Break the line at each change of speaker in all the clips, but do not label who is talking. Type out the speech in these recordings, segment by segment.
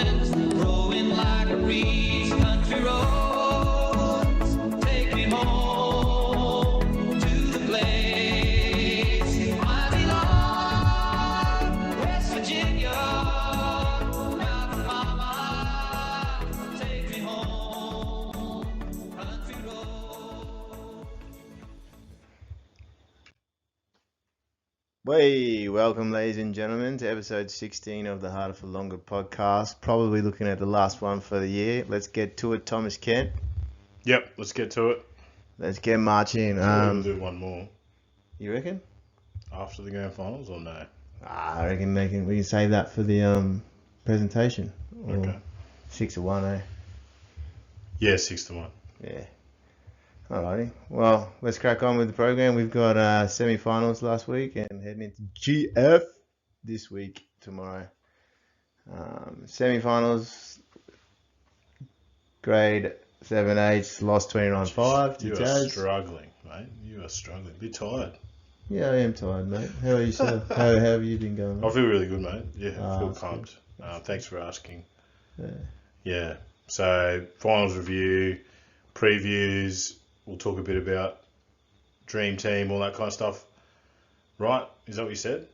mountains, growing like a breeze, country roads, take me home to the place I belong, West Virginia, mountain mama, take me home, country roads.
Welcome, ladies and gentlemen, to episode 16 of the Harder for Longer podcast. Probably looking at the last one for the year. Let's get to it, Thomas Kent.
Yep, let's get to it.
Let's get marching.
We'll do one more
You reckon?
after the grand finals, or no?
I reckon we can save that for the presentation. Or
Okay.
6-1, eh?
Yeah, 6-1.
Yeah. Alrighty. Well, let's crack on with the program. We've got semi-finals last week and heading into GF this week, tomorrow. Semi-finals, grade 7H, lost 29-5 to
You are
Jazz.
struggling, mate. You are struggling. Be tired.
Yeah, I am tired, mate. How are you, sir? how have you been going?
I feel really good, mate. Yeah, I feel
that's
pumped. Thanks for asking.
Yeah.
Yeah. So, finals review, previews. We'll talk a bit about Dream Team, all that kind of stuff. Right? Is that what you said?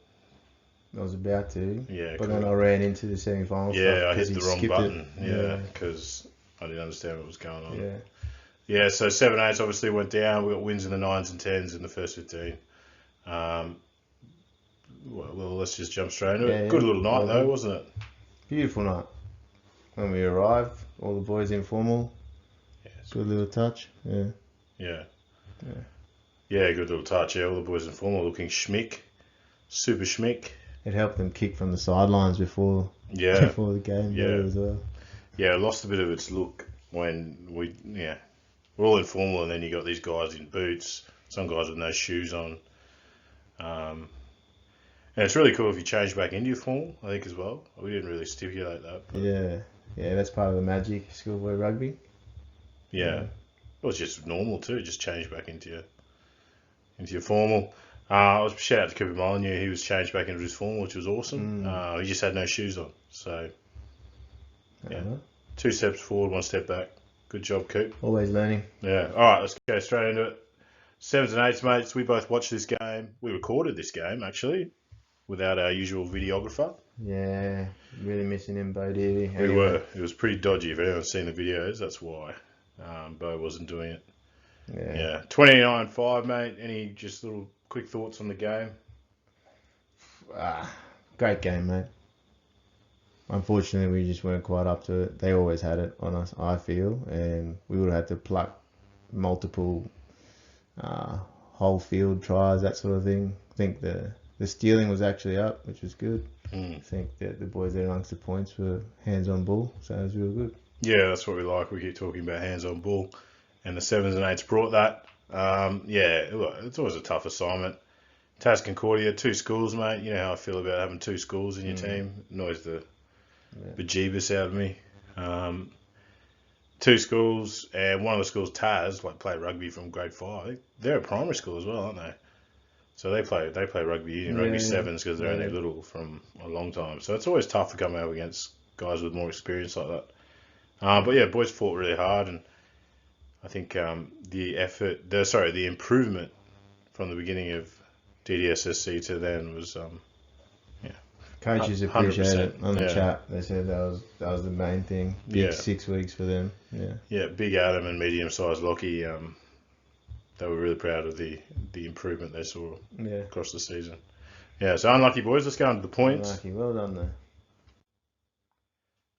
I was about to,
Yeah,
but
cool.
then I ran into the semi-finals.
Yeah, I
stuff 'cause
hit the
he
wrong
skipped
button.
it.
Yeah, because I didn't understand what was going on.
Yeah.
Yeah, so 7-8 obviously went down. We got wins in the 9s and 10s in the first 15. Well, let's just jump straight into it.
Yeah,
Good
yeah.
little night,
Well,
though, wasn't it?
Beautiful night. When we arrived, all the boys informal.
Yes.
Good little touch. Yeah.
Yeah.
Yeah.
Yeah, good little touch. Yeah, all the boys in formal looking schmick. Super schmick.
It helped them kick from the sidelines before
Yeah.
before the game
Yeah.
as well.
Yeah, it lost a bit of its look when we're all informal, and then you got these guys in boots, some guys with no shoes on. And it's really cool if you change back into your formal, I think, as well. We didn't really stipulate that. But
Yeah. Yeah, that's part of the magic schoolboy rugby.
yeah. It was just normal too, just change back into your formal. I was shout out to Cooper Molyneux, he was changed back into his formal, which was awesome. He just had no shoes on. So Yeah. 2 steps forward, 1 step back. Good job, Coop.
Always learning.
Yeah. Alright, let's go straight into it. 7s and 8s, mates, we both watched this game. We recorded this game actually, without our usual videographer.
Yeah. Really missing him, Bo Deary.
We were. It was pretty dodgy. If anyone's seen the videos, that's why. Bo wasn't doing it. Yeah. 29-5, mate. Any just little quick thoughts on the game?
Great game, mate. Unfortunately, we just weren't quite up to it. They always had it on us, I feel, and we would have had to pluck multiple whole field tries, that sort of thing. I think the stealing was actually up, which was good. I think that the boys there amongst the points were hands on ball, so it was real good.
Yeah, that's what we like. We keep talking about hands on ball, and the 7s and 8s brought that. Yeah, it's always a tough assignment. Tas Concordia, 2 schools, mate. You know how I feel about having 2 schools in your team. It annoys the bejeebus out of me. 2 schools, and one of the schools, Tas, play rugby from grade 5. They're a primary school as well, aren't they? So they play rugby union, rugby 7s, because they're only little from a long time. So it's always tough to come out against guys with more experience like that. But yeah, boys fought really hard, and I think the improvement from the beginning of DDSSC to then was
Coaches appreciate it
100%,
on the
yeah.
chat. They said that was the main thing. Big
Yeah.
6 weeks for them. Yeah.
Yeah, Big Adam and medium-sized Lockie, they were really proud of the improvement they saw
Yeah.
across the season. Yeah, so unlucky boys. Let's go on to the points.
Lucky. Well done,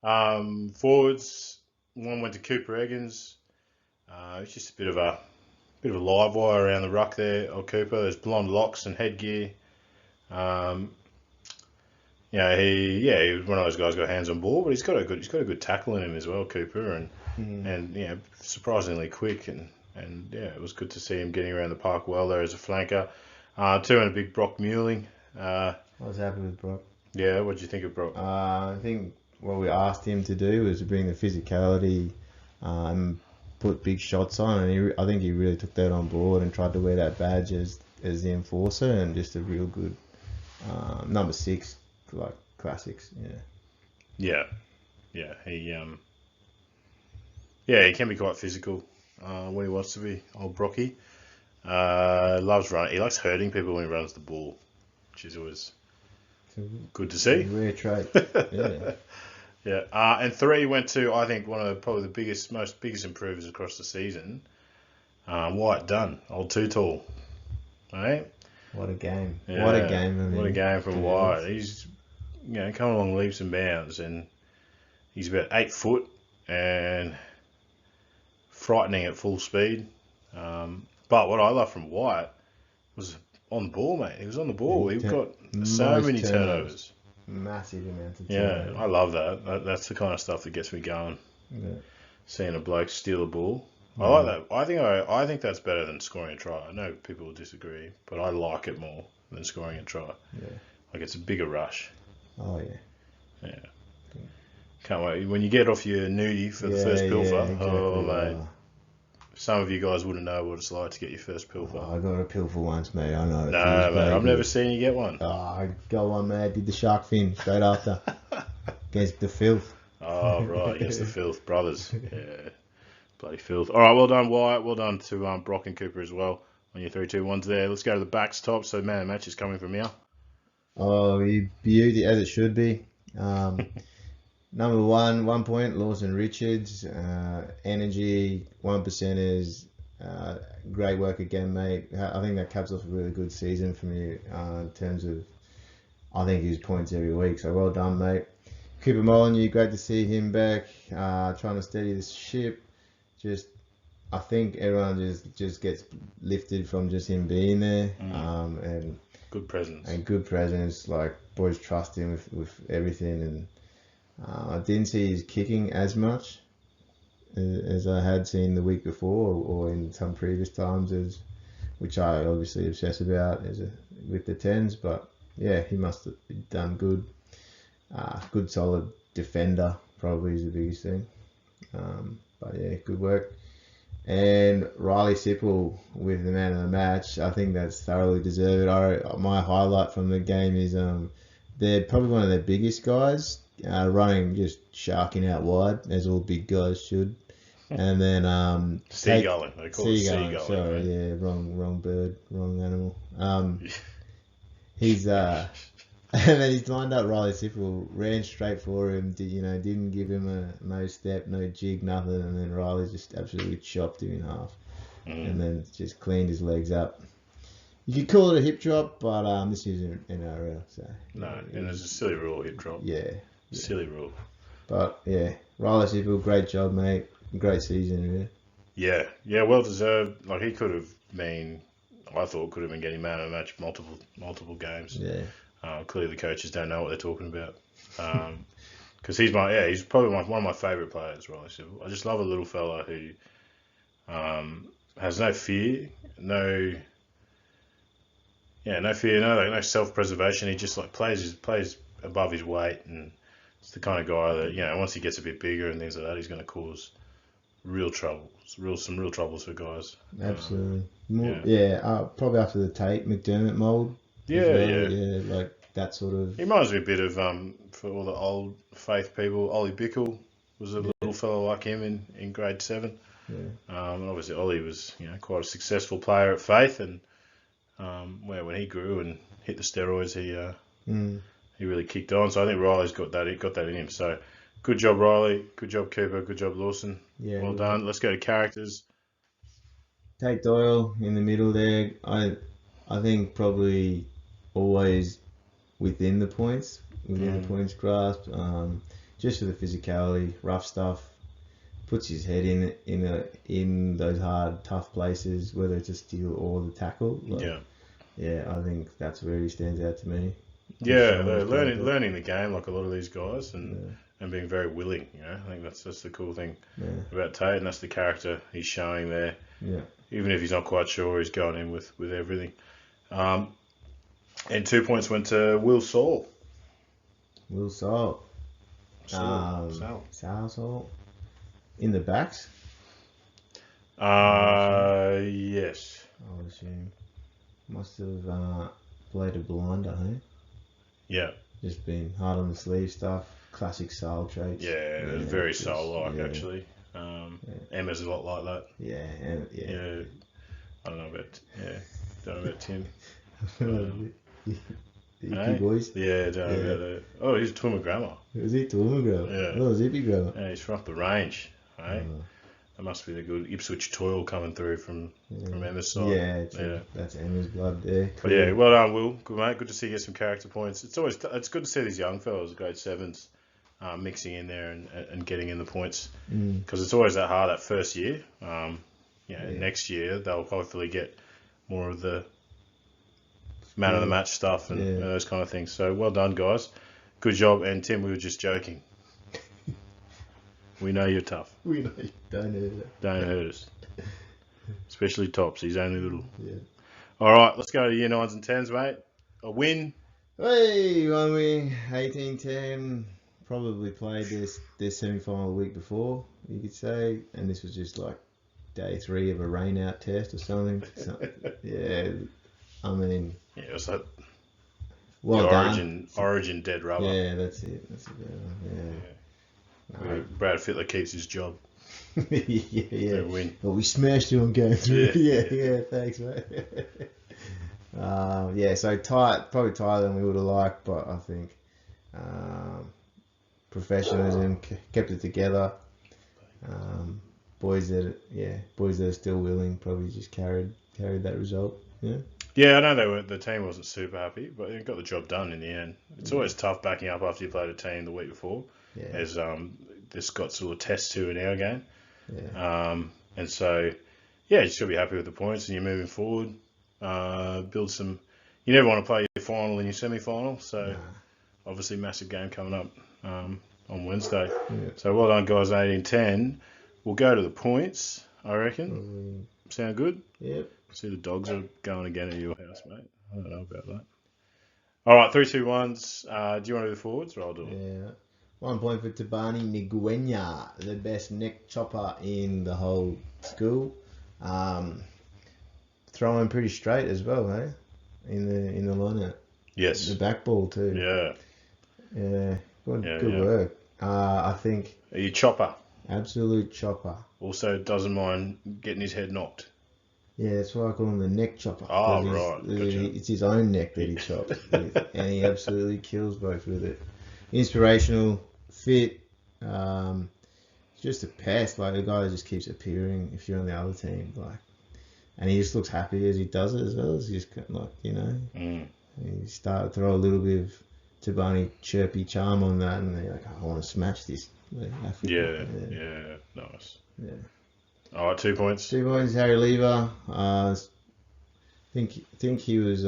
though.
Forwards, one went to Cooper Eggins. It's just a bit of a live wire around the ruck there. Cooper, there's blonde locks and headgear. He was one of those guys who got hands on ball, but he's got a good tackle in him as well, Cooper, and surprisingly quick, and it was good to see him getting around the park well there as a flanker. 2 and a big Brock Muling.
I was happy with Brock.
Yeah, what did you think of Brock?
I think what we asked him to do was to bring the physicality and put big shots on, and I think he really took that on board and tried to wear that badge as the enforcer, and just a real good number 6, like classics. Yeah.
Yeah. Yeah, he can be quite physical when he wants to be. Old Brocky loves running. He likes hurting people when he runs the ball, which is always good to see.
Rare trait. Yeah.
Yeah, and 3 went to, I think, one of probably the biggest improvers across the season. Wyatt Dunn, old Too Tall, right?
What a game.
Yeah,
What a game. I mean,
what a game from
to be
Wyatt.
honest.
He's coming along leaps and bounds, and he's about 8 foot and frightening at full speed. But what I love from Wyatt was on the ball, mate. He was on the ball. He got so
Most
many turnovers.
Massive amounts of
Yeah,
turnovers.
I love that. That's the kind of stuff that gets me going.
Yeah.
Seeing a bloke steal a ball. I like that. I think that's better than scoring a try. I know people will disagree, but I like it more than scoring a try.
Yeah.
Like it's a bigger rush.
Oh, yeah.
Yeah. Can't wait. When you get off your nudie for the first pilfer,
exactly.
oh mate. Some of you guys wouldn't know what it's like to get your first pilfer.
I got a pilfer once, mate. I know.
No, mate, I've never seen you get one.
I got one, mate. Did the shark fin straight after. Against the filth.
Oh, right. Against the Filth brothers. Yeah. Bloody Filth. All right, well done, Wyatt. Well done to Brock and Cooper as well on your 3-2-1s there. Let's go to the backs top. So, man, the match is coming from here.
Oh, beauty, as it should be. Number 1 point, Lawson Richards. Energy, 1%ers. Great work again, mate. I think that caps off a really good season from you in terms of, I think his points every week. So well done, mate. Cooper Molyneux, great to see him back. Trying to steady the ship. I think everyone just gets lifted from just him being there. And
Good presence.
and good presence. Like, boys trust him with everything. And I didn't see his kicking as much as I had seen the week before or in some previous times, which I obviously obsess about with the 10s. But yeah, he must have done good. Good solid defender probably is the biggest thing. But yeah, good work. And Riley Sipple with the man of the match. I think that's thoroughly deserved. My highlight from the game is they're probably one of their biggest guys, running just sharking out wide, as all big guys should. And then
Seagulling. They call it
seagulling.
seagulling.
Sorry,
Right?
yeah, wrong bird, wrong animal. He's and then he's lined up Riley Sipple, ran straight for him, didn't give him no step, no jig, nothing, and then Riley just absolutely chopped him in half. And then just cleaned his legs up. You could call it a hip drop, but this isn't NRL, so.
No, and there's a silly rule hip drop.
Yeah.
Silly rule.
But yeah, Riley Sipple, great job, mate. Great season, really.
Yeah, well deserved. Like he could have been, I thought could have been getting man of the match multiple games.
Yeah.
Clearly the coaches don't know what they're talking about. Because he's probably one of my favourite players, Riley Sipple. I just love a little fella who has no fear, no fear, no self-preservation. He just like plays above his weight, and it's the kind of guy that once he gets a bit bigger and things like that, he's going to cause real trouble. Some real troubles for guys.
Absolutely.
yeah.
Probably after the Tate McDermott mould.
Yeah.
Like that sort of.
He reminds me a bit of for all the old faith people. Ollie Bickle was a little fellow like him in grade 7.
Yeah.
And obviously Ollie was quite a successful player at Faith, and when he grew and hit the steroids, he really kicked on. So I think Riley's got that in him. So good job, Riley. Good job, Cooper. Good job, Lawson.
Yeah.
Well done. Let's go to characters.
Tate Doyle in the middle there. I think probably always within the points grasp. Just for the physicality, rough stuff. Puts his head in those hard, tough places, whether it's a steal or the tackle. Yeah, I think that's where he stands out to me.
Yeah, they're learning the game like a lot of these guys, and being very willing. I think that's the cool thing about Tate, and that's the character he's showing there.
Yeah.
Even if he's not quite sure, he's going in with everything. And 2 points went to Will Saul.
Will Saul. Saul. In the backs?
Yes.
I would assume. Must have played a blinder, hey?
Yeah.
Just been hard on the sleeve stuff, classic style traits.
Yeah, it was very
just-
soul-like,
yeah,
actually. Emma's a lot like that.
Yeah, and, yeah.
Yeah. I don't know about Tim.
The
Hey?
Ippy boys.
Yeah, don't know
Yeah.
about that. Oh, he's a Toowoomba grammar.
Was it Toowoomba girl?
Yeah.
Oh, it was Ippy girl.
Yeah, he's from up the range. Hey?
Oh.
That must be the good Ipswich toil coming through from Emma's side.
Yeah, true.
Yeah.
That's Emma's blood there.
But yeah, well done, Will. Good mate. Good to see you get some character points. It's always it's good to see these young fellas, grade sevens, mixing in there and getting in the points because it's always that hard that first year. Next year they'll hopefully get more of the man of the match stuff and those kind of things. So well done, guys. Good job. And Tim, we were just joking. We know you're tough.
We know you don't know that.
Don't hurt us. Especially Tops. He's only little.
Yeah.
All right, let's go to year 9s and 10s, mate. A win.
Hey, won we 18-10. Probably played this semi-final the week before, you could say. And this was just like day 3 of a rain-out test or something. Yeah, I mean...
Yeah, it was like
well
the
done.
origin dead rubber.
Yeah, that's it. That's a good one. Yeah.
Where Brad Fittler keeps his job.
yeah.
They win.
But we smashed you on going through.
Yeah.
Yeah, thanks, mate. So probably tighter than we would have liked, but I think professionalism kept it together. Boys that are still willing probably just carried that result. Yeah.
Yeah, I know the team wasn't super happy, but they got the job done in the end. It's always tough backing up after you played a team the week before, as this got sort of test to in our game.
Yeah.
And so, you should be happy with the points and you're moving forward. Build some. You never want to play your final and your semi-final, so obviously massive game coming up on Wednesday.
Yeah.
So well done, guys. 18-10. We'll go to the points. I reckon. Sound good?
Yep.
See the dogs are going again at your house, mate. I don't know about that. All right, 3, 2, 1s. Do you want to do the forwards or I'll do it?
Yeah. 1 point for Tabani Nguenya, the best neck chopper in the whole school. Throwing pretty straight as well, eh? In the line-out.
Yes.
The back ball too.
Yeah.
Yeah. Good
Yeah.
work. I think
Are you chopper?
absolute chopper.
Also doesn't mind getting his head knocked.
Yeah, that's why I call him the neck chopper.
Oh,
'cause
right. Gotcha.
It's his own neck that he chops. And he absolutely kills both with it. Inspirational, fit, just a pest. Like, a guy that just keeps appearing if you're on the other team. Like, and he just looks happy as he does it as well. It's just like, you start to throw a little bit of Tabani chirpy charm on that, and you're like, I want to smash this.
Yeah. Nice.
Yeah.
All right, 2 points.
2 points, Harry Lever. Think he was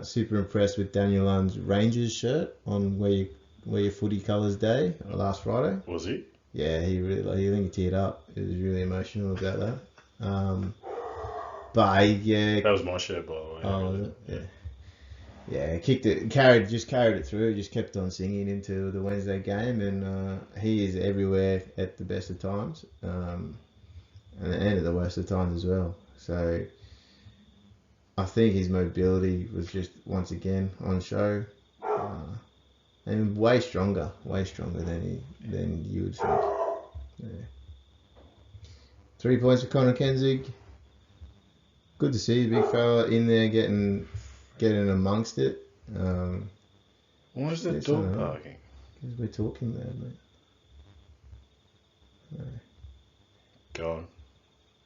super impressed with Daniel Lunn's Rangers shirt on wear your footy colours day last Friday.
Was he?
Yeah, he think he teared up. He was really emotional about that.
That was my shirt, by the way.
Oh, was it? Yeah. Yeah, kicked it, carried it through. Just kept on singing into the Wednesday game, and he is everywhere at the best of times, and at the worst of times as well. So I think his mobility was just once again on show, and way stronger than you would think. Yeah. 3 points for Connor Kensig. Good to see the big fella in there getting amongst it.
Why is that
Yes,
dog
I know.
barking?
Because we're talking there, mate.
Go on.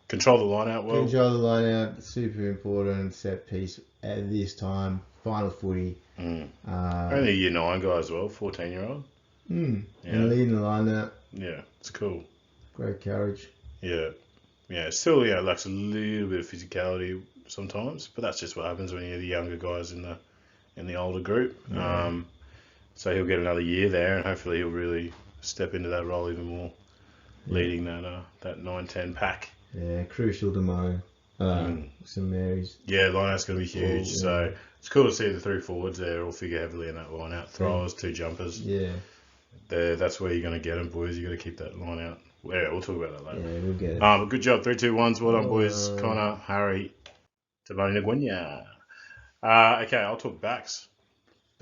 Control the line out well.
Control the line out, super important set piece at this time. Final footy.
Only a year 9 guy as well, 14-year-old.
And leading the line out.
Yeah, it's cool.
Great courage.
Yeah. Still, lacks a little bit of physicality sometimes, but that's just what happens when you're the younger guys in the older group. So he'll get another year there, and hopefully he'll really step into that role even more, leading that 9-10 pack.
Yeah, crucial tomorrow. St Mary's.
Yeah, line-out's going to be huge.
Yeah.
So it's cool to see the 3 forwards there all figure heavily in that line-out. Throwers, 2 jumpers.
Yeah.
That's where you're going to get them, boys. You got to keep that line out. Yeah, we'll talk about that later.
Yeah, we'll get it.
Good job, 3, 2, 1s. Well done, boys. Connor, Harry, Tabani Nguenya. Okay, I'll talk backs.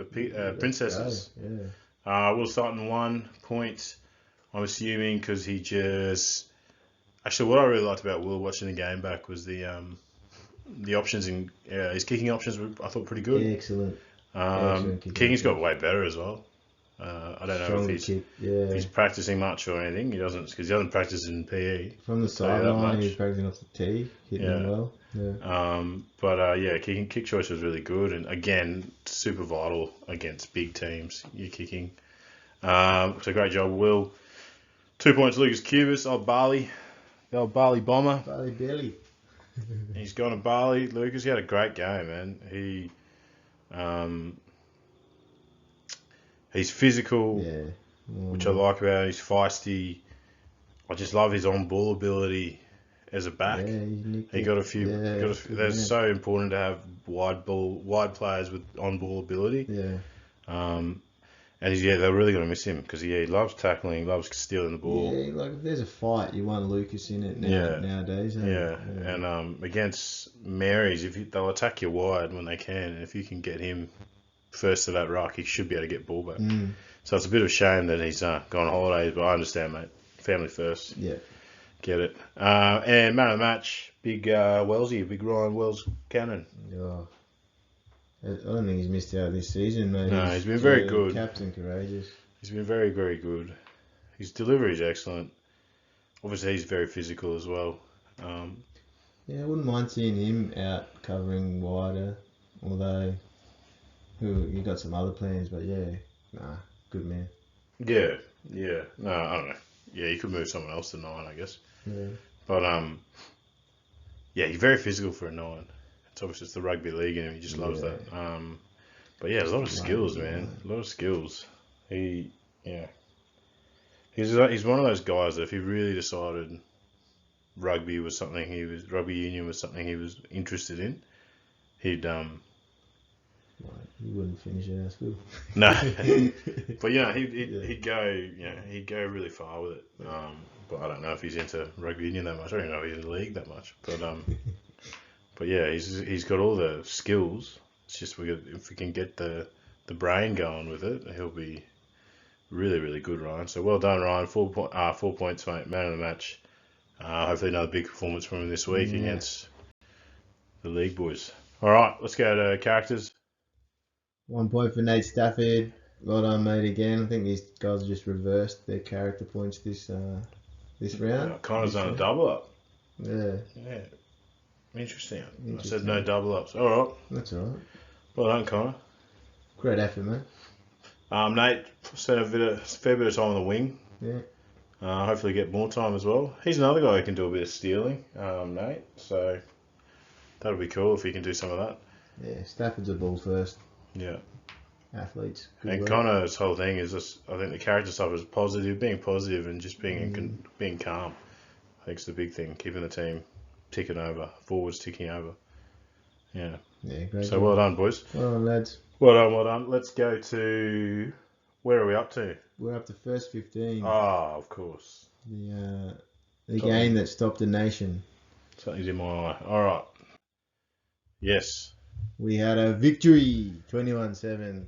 Princesses.
Yeah.
Will Sutton 1 point. I'm assuming because he just. Actually, what I really liked about Will watching the game back was the options in his kicking options were, I thought, pretty good.
Excellent. Excellent kicking
Kicking's got
options.
way better as well. I don't know if
Stronger
he's
kick. Yeah.
practicing much or anything. He doesn't, because he doesn't practice in PE.
From the
tell you that
sideline,
much.
he was practicing off the tee, hitting them well. Yeah.
Kick choice was really good, and again, super vital against big teams. You're kicking. So great job, Will. 2 points, Lucas Cubis, old Bali, the old Bali bomber.
Bali Billy.
He's gone to Bali. Lucas, he had a great game, man. He's physical,
Yeah.
which I like about him. He's feisty. I just love his on-ball ability as a back.
Yeah,
He got a few.
Yeah,
They're
good man.
so important to have wide players with on-ball ability.
Yeah.
And they're really going to miss him because he loves tackling, loves stealing the ball.
Yeah, like if there's a fight, you want Lucas in it nowadays.
Yeah. And against Marys, they'll attack you wide when they can, and if you can get him first to that ruck, he should be able to get ball back. So it's a bit of a shame that he's gone on holidays, but I understand, mate. Family first.
Yeah.
Get it. And man of the match, big Ryan Wells Cannon.
Oh. I don't think he's missed out this season, mate.
No, he's been very good.
Captain courageous.
He's been very, very good. His delivery is excellent. Obviously, he's very physical as well.
Yeah, I wouldn't mind seeing him out covering wider, although you got some other plans, but good man.
Yeah. No, I don't know. Yeah, you could move someone else to 9, I guess.
Yeah.
But he's very physical for a 9. It's obviously the rugby league in him. He just loves that. But yeah, there's a lot of skills, man. A lot of skills. He's one of those guys that if he really decided rugby union was something he was interested in, he'd
He wouldn't finish it at school.
no, but he'd go really far with it. But I don't know if he's into rugby union that much. I don't even know if he's in the league that much. But yeah, he's got all the skills. It's just if we can get the brain going with it, he'll be really, really good, Ryan. So well done, Ryan. 4 points, mate. Man of the match. Hopefully another big performance from him this week against the league boys. All right, let's go to characters.
1 point for Nate Stafford. Well done, mate, again. I think these guys just reversed their character points this round.
Connor's done a double up.
Yeah.
Yeah. Interesting. I said no double ups. All right.
That's all right.
Well done, Connor.
Great effort, mate.
Nate spent a fair bit of time on the wing.
Yeah.
Hopefully get more time as well. He's another guy who can do a bit of stealing, Nate. So that'll be cool if he can do some of that.
Yeah, Stafford's a ball first.
Yeah.
Athletes. Good
And
work.
Connor's whole thing is just, I think the character stuff is being positive and just being calm. I think it's the big thing, keeping the team ticking over, forwards ticking over. Yeah.
Yeah, great.
So
job.
well done, boys.
Well done, lads.
Well done. Let's go to, where are we up to?
We're up to first 15.
Ah, of course.
The game that stopped a nation.
Something's in my eye. All right. Yes.
We had a victory, 21-7.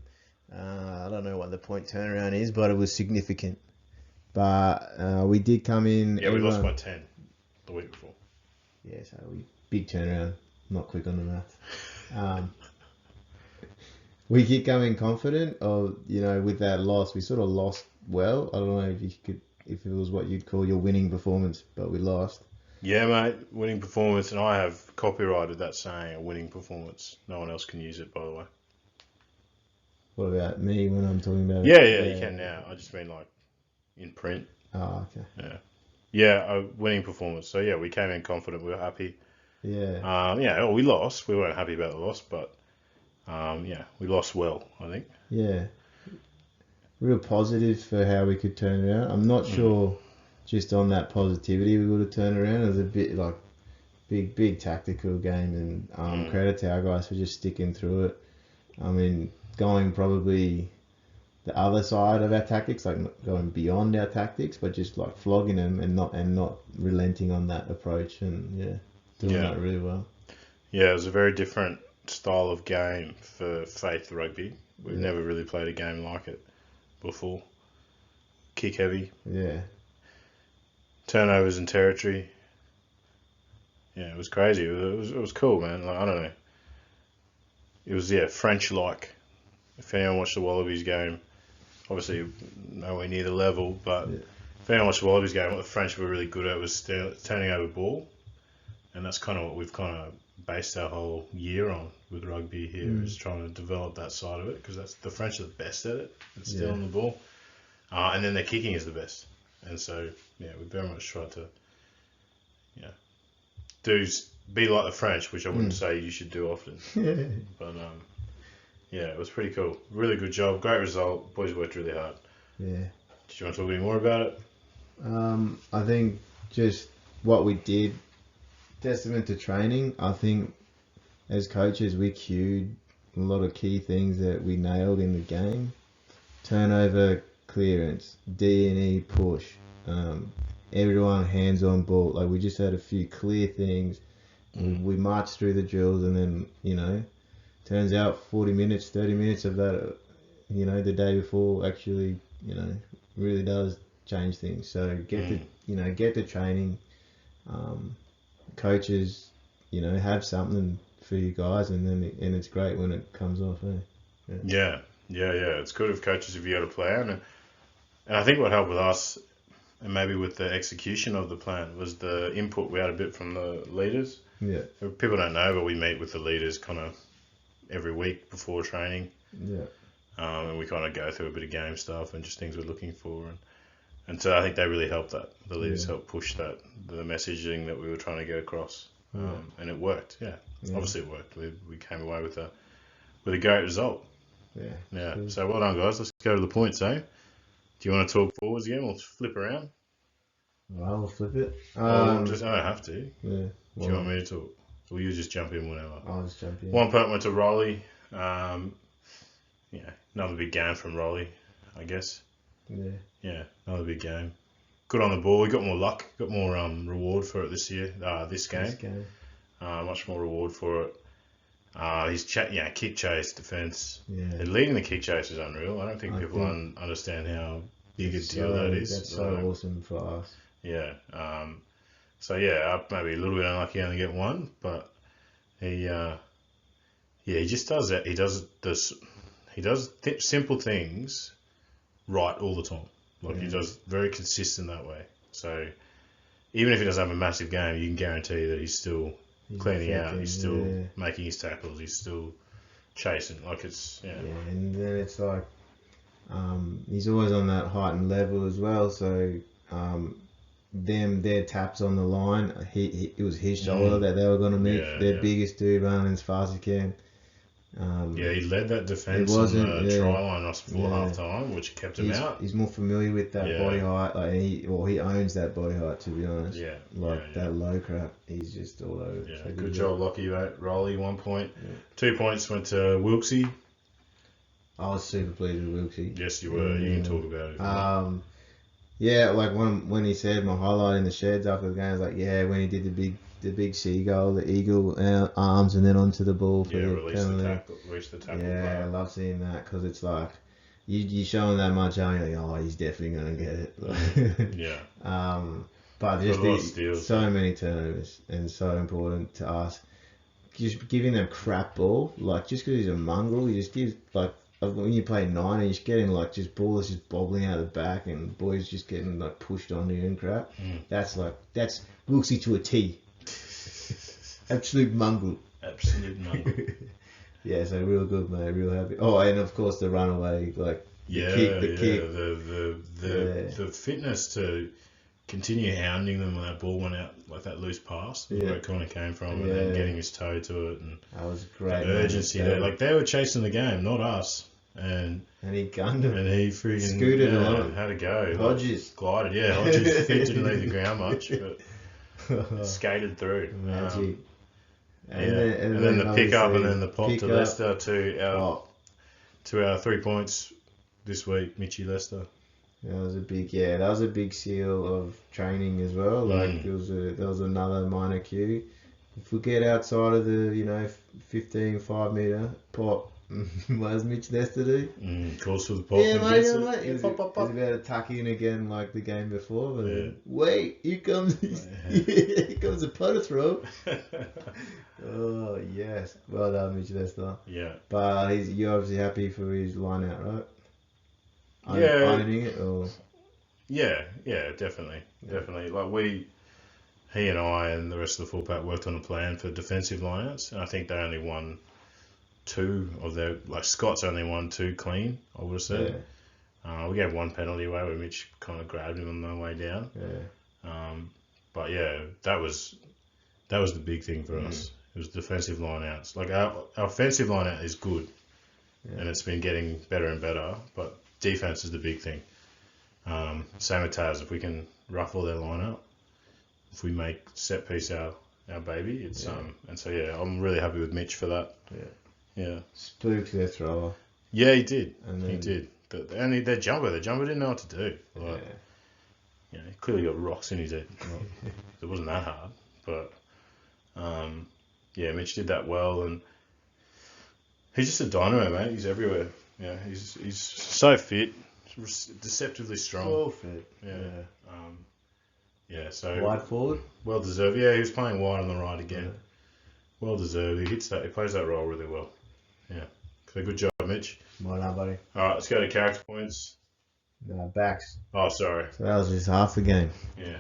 I don't know what the point turnaround is, but it was significant. But we did come in.
Yeah, we lost by 10 the week before.
Yeah, so big turnaround. Not quick on the math. We did come in confident with that loss. We sort of lost well. I don't know if it was what you'd call your winning performance, but we lost.
Yeah, mate, winning performance, and I have copyrighted that saying, a winning performance. No one else can use it, by the way.
What about me when I'm talking about
Yeah,
it?
you can now. I just mean like in print.
Oh, okay.
Yeah, a winning performance. So yeah, we came in confident. We were happy.
Yeah.
We lost. We weren't happy about the loss, but we lost well, I think.
Yeah. Real positive for how we could turn it around. I'm not sure just on that positivity we would have turned around. It was a bit like big tactical game, and credit to our guys for just sticking through it. I mean, going probably the other side of our tactics, like not going beyond our tactics, but just like flogging them and not relenting on that approach, and doing that really well.
Yeah, it was a very different style of game for Faith Rugby. We've never really played a game like it before. Kick heavy,
Yeah.
turnovers in territory. Yeah, it was crazy. It was cool, man. Like, I don't know. It was French-like. If anyone watched the Wallabies game, obviously nowhere near the level, but
Yeah.
if anyone watched the Wallabies game, what the French were really good at was turning over ball, and that's kind of what we've kind of based our whole year on with rugby here, is trying to develop that side of it, because that's the French are the best at it, at stealing the ball, and then their kicking is the best, and so we very much try to be like the French, which I wouldn't say you should do often, but it was pretty cool. Really good job, great result. Boys worked really hard.
Yeah.
Did you want to talk any more about it?
I think just what we did, testament to training. I think as coaches we cued a lot of key things that we nailed in the game. Turnover clearance, D&E push, everyone hands on ball. Like, we just had a few clear things. We marched through the drills, and then, turns out 40 minutes, 30 minutes of that, the day before actually, really does change things. So get the training. Coaches, have something for you guys, and it's great when it comes off.
Yeah. It's good if coaches have you got a plan, and I think what helped with us, and maybe with the execution of the plan, was the input we had a bit from the leaders.
Yeah.
People don't know, but we meet with the leaders kind of every week before training.
Yeah.
And we kind of go through a bit of game stuff and just things we're looking for, and so I think they really helped that. The leaders helped push the messaging that we were trying to get across, and it worked. Yeah. Obviously it worked. We came away with a great result.
Yeah. Cool.
So well done, guys. Let's go to the points, eh? Do you want to talk forwards again? We'll flip around.
Well, we'll flip it.
I don't have to.
Yeah.
Do you want me to talk? Or you just jump in whenever?
I'll just jump in.
1 point went to Rowley. Another big game from Rowley, I guess.
Yeah.
Another big game. Good on the ball. We got more luck. Got more reward for it this year. This game. Much more reward for it. His kick chase, defence.
Yeah.
And leading the kick chase is unreal. I don't think people understand how big a deal that is.
That's so awesome for us.
Yeah. Maybe a little bit unlucky only get one, but he just does that. He does simple things right all the time. Like, he does very consistent that way. So even if he doesn't have a massive game, you can guarantee that he's still cleaning out. He's still making his tackles. He's still chasing. Like, it's
and then it's like he's always on that heightened level as well. So their taps on the line, it was his shoulder that they were going to meet. Their biggest dude running as fast as he can.
He led that defence on the try line before half time, which kept him out.
He's more familiar with that body height. Like, he owns that body height, to be honest. That low crap, he's just all over.
Yeah, so good job, Lockie, mate. Rowley, 1 point. 2 points went to Wilksy.
I was super pleased with Wilksy.
Yes, you were. You can talk about it.
Like when he said my highlight in the sheds after the game, I was like, when he did the big seagull, the eagle arms, and then onto the ball for the penalty.
Release the tackle.
I love seeing that, because it's like you show him that much, and you're like, he's definitely gonna get it. But just so many turnovers, and so important to us. Just giving them crap ball, like, just because he's a mongrel, he just gives, like, when you play 9 and you just get him, like, just ball is just bobbling out of the back, and boys just getting, like, pushed onto you and crap. That's Wilksy to a T. Absolute mongrel. Yeah, so real good, mate. Real happy. Oh, and of course the runaway, like, the kick.
The fitness to continue hounding them when that ball went out, like that loose pass, where it kind of came from, and then getting his toe to it, and
that was great.
The urgency there, like, they were chasing the game, not us. And
he gunned him.
And he freaking
scooted along.
Had to go.
Hodges.
Glided, Hodges didn't leave the ground much, but skated through.
Magic.
And then the pick up, and then the pop to Leicester to our 3 points this week, Mitchie Leicester.
That was a big seal of training as well. Like, there was another minor cue. If we get outside of the 15 5 meter pop, What does Mitch Lester do?
Calls for the pop.
Yeah,
and
mate,
gets
yeah,
it.
mate.
Yeah,
He's
pop, pop, pop.
about to tuck in again like the game before, but
Yeah.
then, wait, here comes here comes a putter throw. Oh yes, well done, Mitch Lester.
Yeah.
But you're obviously happy for his line out, right?
Yeah.
Owning it, or
Yeah, definitely. Definitely. Like he and I and the rest of the full pack worked on a plan for defensive lineouts, and I think they only won 2 of their, like Scott's only won 2 clean, I would have said. We gave 1 penalty away where Mitch kind of grabbed him on the way down.
yeah.
But yeah, that was the big thing for us. It was defensive lineouts. Like our offensive lineout is good, and it's been getting better and better, but defense is the big thing. Same with Taz. If we can ruffle their lineup, if we make set piece our baby, it's and so yeah, I'm really happy with Mitch for that. Yeah.
Spooked their thrower.
Yeah, he did.
And
He
then-
did. Only their jumper didn't know what to do. Like,
Yeah.
he clearly got rocks in his head. It wasn't that hard, but Mitch did that well, and he's just a dynamo, mate. He's everywhere. Yeah, he's so fit, deceptively strong.
All fit.
So
Wide forward.
well deserved. Yeah, he was playing wide on the right again. Well deserved. He plays that role really well. Yeah. So good job, Mitch.
Well done, buddy.
All right, let's go to character points.
No, backs.
Oh, sorry.
So that was just half the game.
Yeah.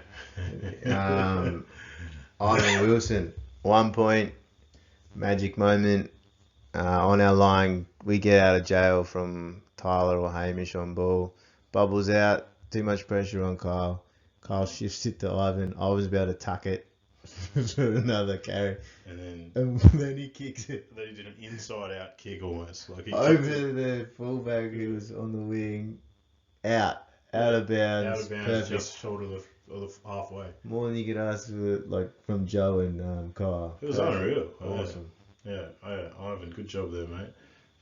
Ivan Wilson, 1 point, magic moment. On our line, we get out of jail from Tyler or Hamish on ball. Bubbles out, too much pressure on Kyle. Kyle shifts it to Ivan. I was about to tuck it for another carry.
And
And then he kicks it
then he did an inside-out kick almost. Like he
over
kicked it
the fullback who was on the wing. Out of bounds.
out of bounds,
Perfect.
just short of the halfway.
More than you could ask for, like from Joe and Kyle.
It was
Perfect.
unreal.
Awesome.
Yeah, Ivan, good job there, mate.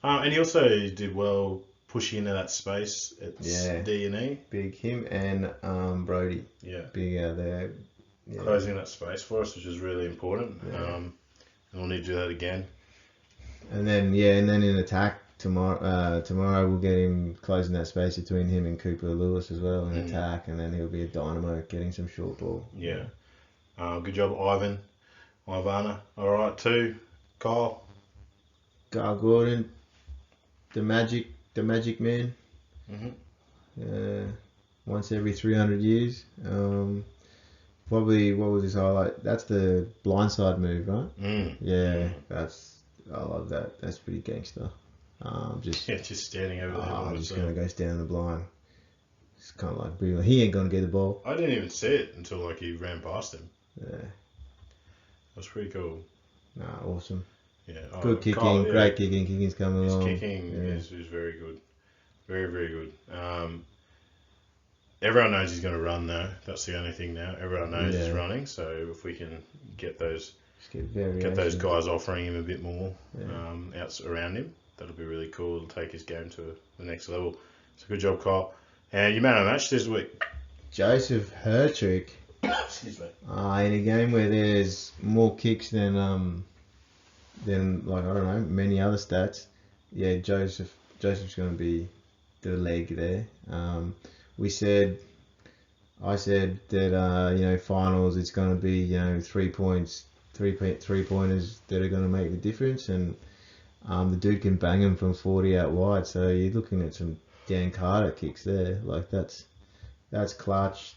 And he also did well pushing into that space at D and E.
Big him and Brody.
Yeah,
Big out there. Yeah.
closing that space for us, which is really important.
Yeah.
And we'll need to do that again.
And then in attack tomorrow we'll get him closing that space between him and Cooper Lewis as well in attack, and then he'll be a dynamo getting some short ball.
Yeah. Good job, Ivana. All right, too. Kyle.
Carl Gordon, the magic man.
Mhm.
Once every 300 years. Probably, what was his highlight? That's the blindside move, right? Yeah, I love that. That's pretty gangster.
Just standing over there.
I'm just gonna go stand the blind. It's kind of like brilliant. He ain't gonna get the ball.
I didn't even see it until like he ran past him.
Yeah,
That's pretty cool.
awesome.
Yeah.
Good kicking,
Kyle, yeah.
great kicking. Kicking's coming
His
along.
kicking
Yeah.
is very good. Very, very good. Everyone knows he's going to run though. That's the only thing now. Everyone knows he's
Yeah.
running. So if we can get those
Just get variation.
get those guys offering him a bit more
Yeah.
outs around him, that'll be really cool. It'll take his game to the next level. So good job, Kyle. And you man of the match this week.
Joseph Hertrick.
Excuse me.
In a game where there's more kicks than like I don't know many other stats. Yeah, Joseph's going to be the leg there. I said that finals it's going to be 3 points, three pointers that are going to make the difference, and the dude can bang them from 40 out wide. So you're looking at some Dan Carter kicks there. Like that's clutch.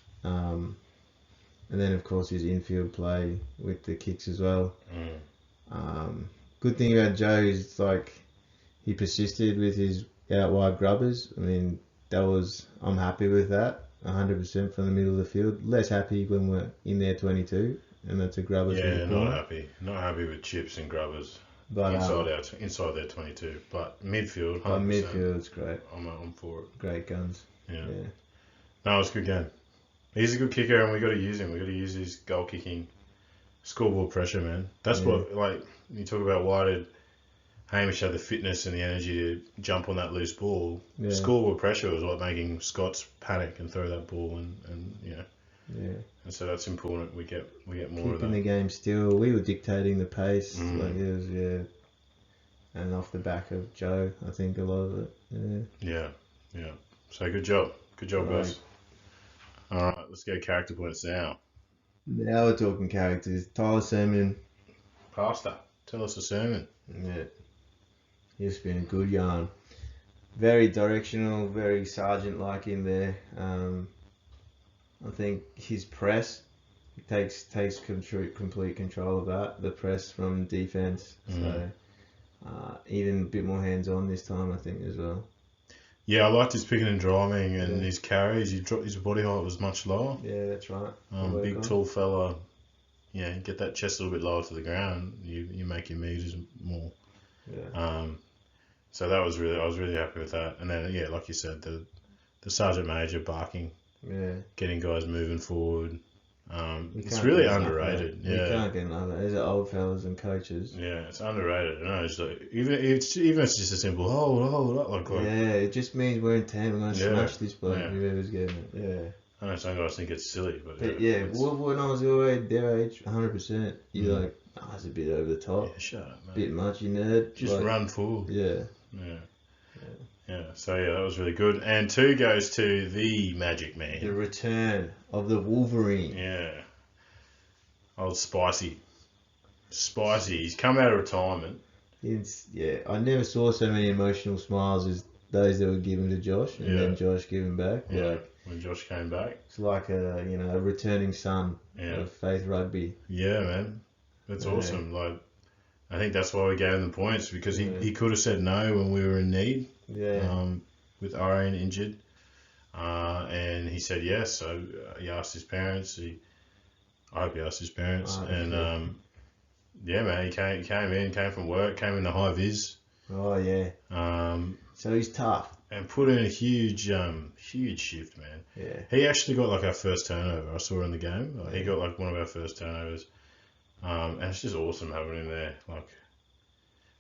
And then of course his infield play with the kicks as well. Good thing about Joe is like he persisted with his out wide grubbers. I mean I'm happy with that 100% from the middle of the field. Less happy when we're in their 22 and that's a grubbers.
Yeah, not happy with chips and grubbers.
But
inside their 22, but midfield. 100%.
But midfield's great.
I'm for it.
Great guns.
Yeah.
Yeah.
No, it's a good game. He's a good kicker, and we got to use him. We got to use his goal kicking, scoreboard pressure, man. That's what you talk about. Why did Hamish have the fitness and the energy to jump on that loose ball?
Yeah.
Scoreboard pressure was what making Scots panic and throw that ball, and
Yeah.
and so that's important. We get more of
Keeping
that.
the game still. We were dictating the pace.
Mm.
Like it was and off the back of Joe, I think a lot of it. Yeah.
Yeah. So good job. Good job,
Right.
guys. All right, let's go character points now.
Now we're talking characters. Tyler Sermon.
Pastor, tell us a sermon.
Yeah. He's been a good yarn. Very directional, very sergeant-like in there. I think his press takes complete control of that. The press from defense. So even a bit more hands-on this time, I think, as well.
Yeah, I liked his picking and driving and
Yeah.
his carries. His body height was much lower.
Yeah, that's right.
Big, tall fella. Yeah, get that chest a little bit lower to the ground. You make your meters more.
Yeah.
So I was really happy with that. And then yeah, like you said, the sergeant major barking,
Yeah.
getting guys moving forward.
You
It's
can't
really
get enough of
underrated.
that. You
Yeah.
can't get enough of that. These are old fellas and coaches.
Yeah, it's underrated. I know. It's like, even if it's just a simple hold up, like
Yeah, it just means we're in 10. We're going to
Yeah.
smash this bloke,
Yeah.
whoever's getting it. Yeah.
I know some guys think it's silly, but
But yeah,
it's-
when I was their age, 100%, you're like, oh, that's a bit over the top.
yeah, shut up, man.
Bit much, you nerd.
Just
Like,
run forward.
Yeah.
Yeah. So yeah, that was really good. And 2 goes to the Magic
The
Man.
return of the Wolverine.
Yeah. Old Spicy. He's come out of retirement.
I never saw so many emotional smiles as those that were given to Josh, and
Yeah.
then Josh giving back.
Yeah.
Like,
When Josh came back.
it's like a returning son
Yeah.
of Faith Rugby.
Yeah, man. That's
Yeah.
awesome. Like, I think that's why we gave him the points, because
Yeah.
he could have said no when we were in need,
Yeah.
with Arian injured. And he said yes. So he asked his parents. I hope he asked his parents.
Oh,
And
okay.
yeah, man, he came from work, came in the high vis,
Oh yeah. So he's tough.
and put in a huge shift, man.
Yeah.
He actually got like our first turnover. I saw in the game. Like, he got like one of our first turnovers. And it's just awesome having him there. Like,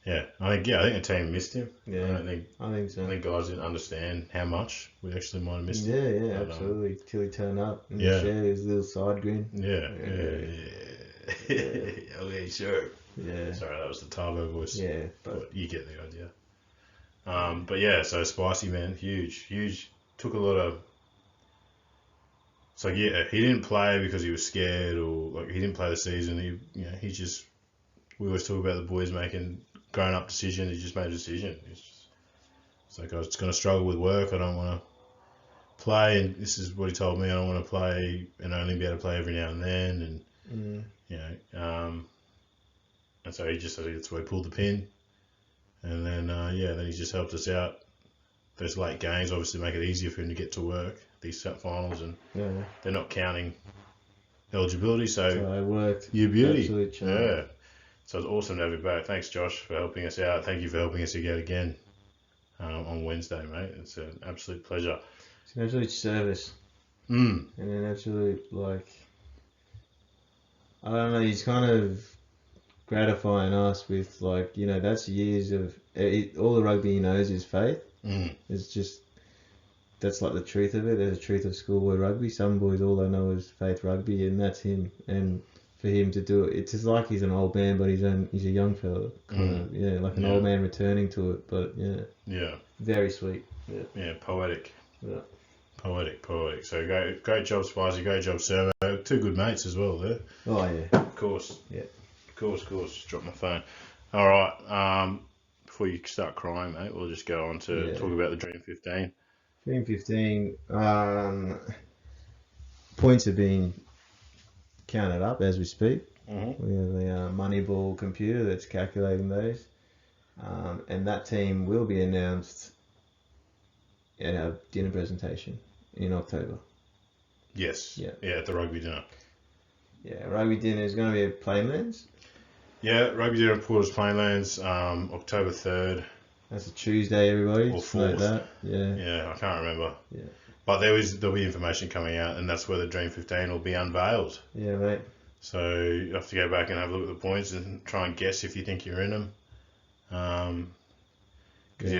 yeah, I think the team missed him.
Yeah.
I
I think so.
think guys didn't understand how much we actually might have missed him.
Yeah,
But,
absolutely. Till he turned up and
yeah.
shared his little side grin.
Yeah.
Yeah.
Okay, sure.
Yeah.
Sorry, that was the Tarbo voice.
Yeah, but
But you get the idea. But yeah, so Spicy, man, huge. Took a lot of. So yeah, he didn't play because he was scared, or like he didn't play the season. He just. We always talk about the boys making grown-up decisions. He just made a decision. It's like I was going to struggle with work. I don't want to play, and this is what he told me. I don't want to play and only be able to play every now and then, and and so I think that's why he pulled the pin. And then, then he just helped us out. Those late games obviously make it easier for him to get to work, these finals, and
yeah.
they're not counting eligibility, so
So it worked.
you beauty.
Absolute charm.
Yeah. So it's awesome to have you back. Thanks, Josh, for helping us out. Thank you for helping us out again on Wednesday, mate. It's an absolute pleasure.
It's an absolute service.
Mm.
And an absolute, I don't know, he's kind of gratifying us with, that's years of, all the rugby he knows is Faith.
Mm.
It's just, that's like the truth of it. There's a truth of schoolboy rugby. Some boys, all they know is Faith Rugby, and that's him. And for him to do it, it's just like he's an old man, but he's a young fella. Kind of, like an old man returning to it. But
Yeah.
very sweet.
Yeah, poetic.
Yeah.
Poetic. So great job, Spicy. Great job, Servo. 2 good mates as well there.
Oh yeah.
Of course.
Yeah.
Of course. Just dropped my phone. All right. Before you start crying, mate, we'll just go on to talk about the Dream 15.
Dream 15. Points are being counted up as we speak.
Mm-hmm.
We have the Moneyball computer that's calculating those. And that team will be announced at our dinner presentation in October.
Yes.
Yeah.
Yeah, at the rugby dinner.
Yeah, rugby dinner is going to be at Plainlands.
Yeah, rugby dinner at Porter's Plainlands, October 3rd.
That's a Tuesday, everybody.
Or
Just note
4th.
that. Yeah.
Yeah, I can't remember.
Yeah.
But there'll be information coming out, and that's where the Dream 15 will be unveiled.
Yeah, mate.
So you have to go back and have a look at the points and try and guess if you think you're in them. Because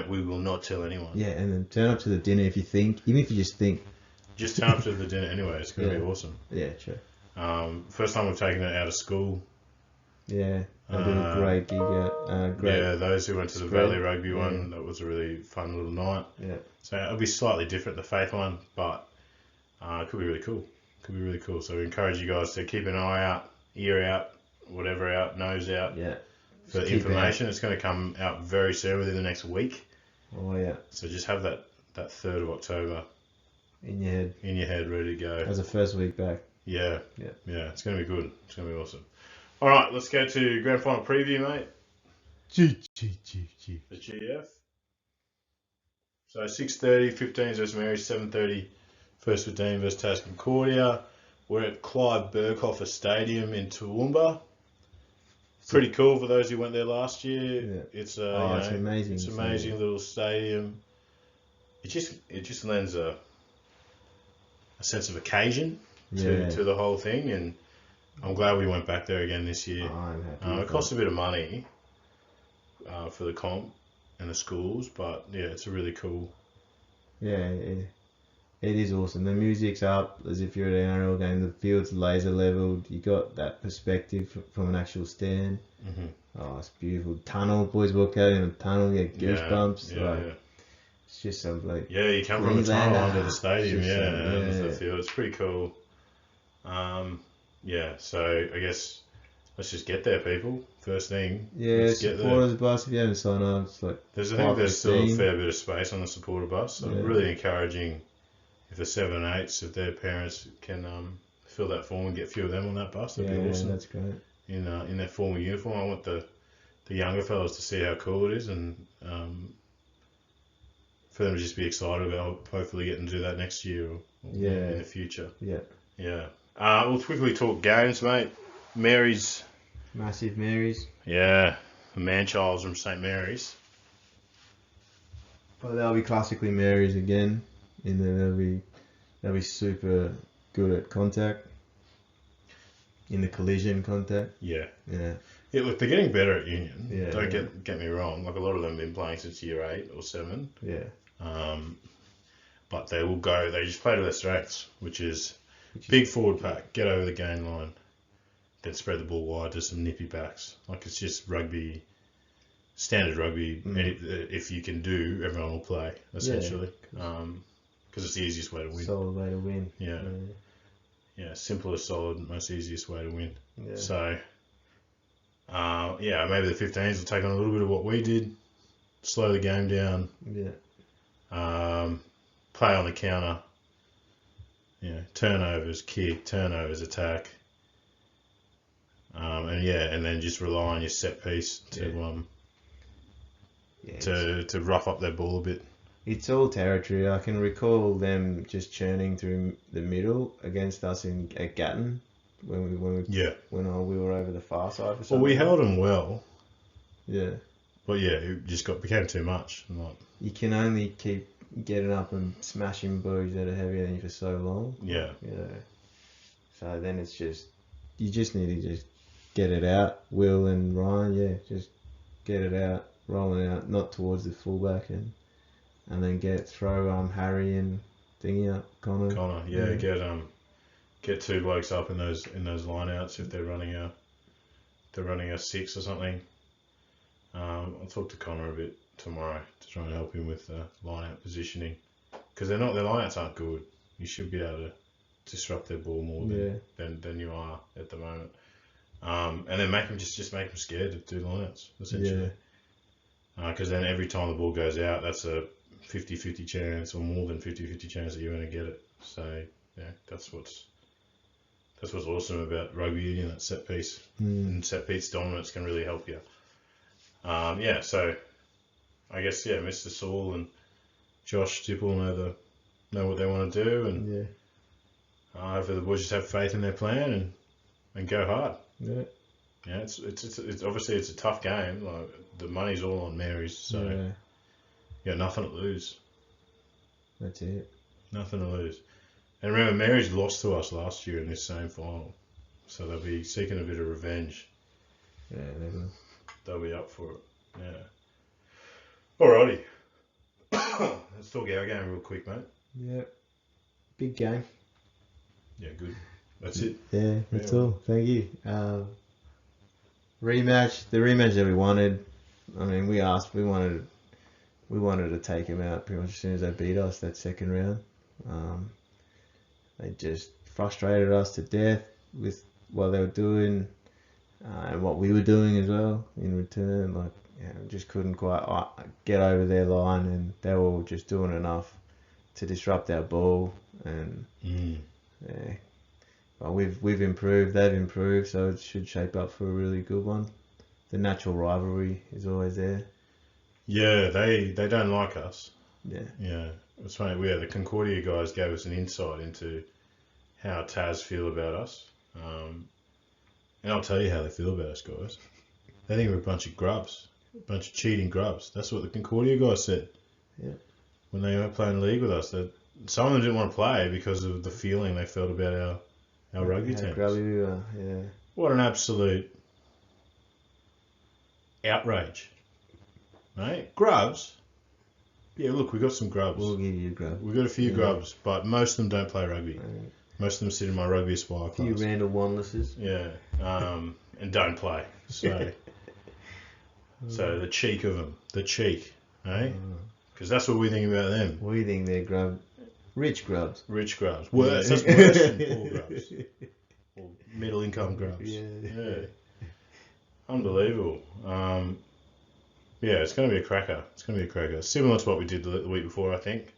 we will not tell anyone.
Yeah, and then turn up to the dinner if you think, even if you just think.
Just turn up to the dinner anyway. It's going to be awesome.
Yeah, true.
First time we've taken it out of school.
Yeah, they do a great gig at great.
Yeah, those who went to the
spread.
Valley Rugby
Yeah.
one, that was a really fun little night.
Yeah,
So it'll be slightly different, the Faith one, but it could be really cool. Could be really cool. So we encourage you guys to keep an eye out, ear out, whatever out, nose out
yeah.
for
Just keep
information. It's going to come out very soon, within the next week.
Oh yeah,
So just have that 3rd of October
in your head
in your head, ready to go.
as a first week back.
Yeah.
Yeah.
Yeah, it's going to be good. It's going to be awesome. All right, let's go to grand final preview, mate.
G.
The GF. So 6:30, 15s versus Mary, 7:30, First 15 versus Tas Concordia. We're at Clive Berghofer Stadium in Toowoomba. Pretty cool for those who went there last year.
Yeah.
It's
It's amazing.
It's an amazing little stadium. It just lends a sense of occasion
Yeah.
to the whole thing, and I'm glad we went back there again this year.
I'm happy.
It costs a bit of money for the comp and the schools, but yeah, it's a really cool.
Yeah, it is awesome. The music's up as if you're at an NRL game. The field's laser leveled. You got that perspective from an actual stand.
Mm-hmm.
Oh, it's beautiful. Tunnel, boys walk out in a tunnel, get goosebumps.
Yeah,
like,
yeah.
It's just some like
Yeah, you come from the
Queenslander.
tunnel onto the stadium,
It's just,
and
yeah.
the field. It's pretty cool. Yeah, so I guess let's just get there, people. First thing.
yeah,
let's get there.
supporters bus. If you haven't signed up, it's like
I think there's still a
5:15.
fair bit of space on the supporter bus. So
Yeah.
really encouraging if the 7 and 8s, if their parents can fill that form and get a few of them on that bus, that'd
Yeah,
be awesome.
that's great.
In their formal uniform. I want the younger fellas to see how cool it is, and for them to just be excited about hopefully getting to do that next year or
Yeah.
in the future.
Yeah,
Yeah. We'll quickly talk games, mate. Mary's,
massive Marys.
yeah, the man-childs from St. Mary's.
But they'll be classically Marys again. In there, they'll be super good at contact. In the collision contact.
Yeah.
Yeah.
Yeah, look, they're getting better at Union.
Yeah,
Don't
yeah.
get me wrong. Like, a lot of them have been playing since year 8 or 7.
Yeah.
But they will go. They just play to their strengths, which is big forward pack, get over the gain line, then spread the ball wide to some nippy backs. Like, it's just rugby, standard rugby. And if you can do, everyone will play essentially. Because it's the easiest way to win.
Solid way to win.
Yeah. Yeah, simplest, solid, most easiest way to win.
Yeah.
So, yeah, maybe the 15s will take on a little bit of what we did, slow the game down, play on the counter, turnovers, kick, turnovers, attack, and then just rely on your set piece to rough up their ball a bit.
It's all territory. I can recall them just churning through the middle against us at Gatton when we were over the far side for some
Well, we
reason.
held them well,
Yeah.
but yeah, it just became too much. Like,
You can only keep getting up and smashing boys that are heavier than you for so long.
yeah,
So then it's just, you just need to just get it out. Will and Ryan, just get it out, roll it out, not towards the fullback, and then throw Harry and thingy up, Connor.
Get two blokes up in those lineouts if they're running a 6 or something. I'll talk to Connor a bit tomorrow to try and help him with lineout positioning, because their lineouts aren't good. You should be able to disrupt their ball more than you are at the moment, and then make them make them scared to do lineouts essentially. Because then every time the ball goes out, that's a 50-50 chance, or more than 50-50 chance that you're going to get it. So yeah, that's what's awesome about rugby union. That set piece and set piece dominance can really help you. So I guess Mr. Saul and Josh Tipple know what they want to do, and hopefully the boys just have faith in their plan and go hard. Yeah, it's obviously it's a tough game. Like, the money's all on Mary's, so you got nothing to lose.
That's it.
Nothing to lose. And remember, Mary's lost to us last year in this same final, so they'll be seeking a bit of revenge.
Yeah, they will.
They'll be up for it. Yeah. Alrighty. Let's talk our game real quick, mate.
Yeah. Big game.
Yeah, good. That's it.
Yeah, that's all. Thank you. rematch, the rematch that we wanted. I mean, we wanted to take them out pretty much as soon as they beat us that second round. They just frustrated us to death with what they were doing and what we were doing as well in return. Like, we just couldn't quite get over their line, and they were just doing enough to disrupt our ball. And yeah, but we've improved, they've improved, so it should shape up for a really good one. The natural rivalry is always there.
Yeah, they don't like us.
Yeah.
Yeah, it's funny. The Concordia guys gave us an insight into how Taz feel about us. And I'll tell you how they feel about us, guys. They think we're a bunch of grubs, a bunch of cheating grubs. That's what the Concordia guys said.
Yeah.
When they were playing league with us, that some of them didn't want to play because of the feeling they felt about our rugby team.
Yeah.
What an absolute outrage, mate. Grubs. Yeah, look, we got some grubs.
We'll give you a grub.
We've got a few grubs, but most of them don't play rugby.
Right.
Most of them sit in my rugby aspire
A
class.
few Randall Wanlesses.
Yeah, and don't play. So the cheek of them, the cheek, eh? Because that's what we think about them.
We think they're rich grubs.
Rich grubs. Worse. That's worse than poor grubs. Or middle income grubs.
Yeah.
Unbelievable. Yeah, it's going to be a cracker. Similar to what we did the week before, I think.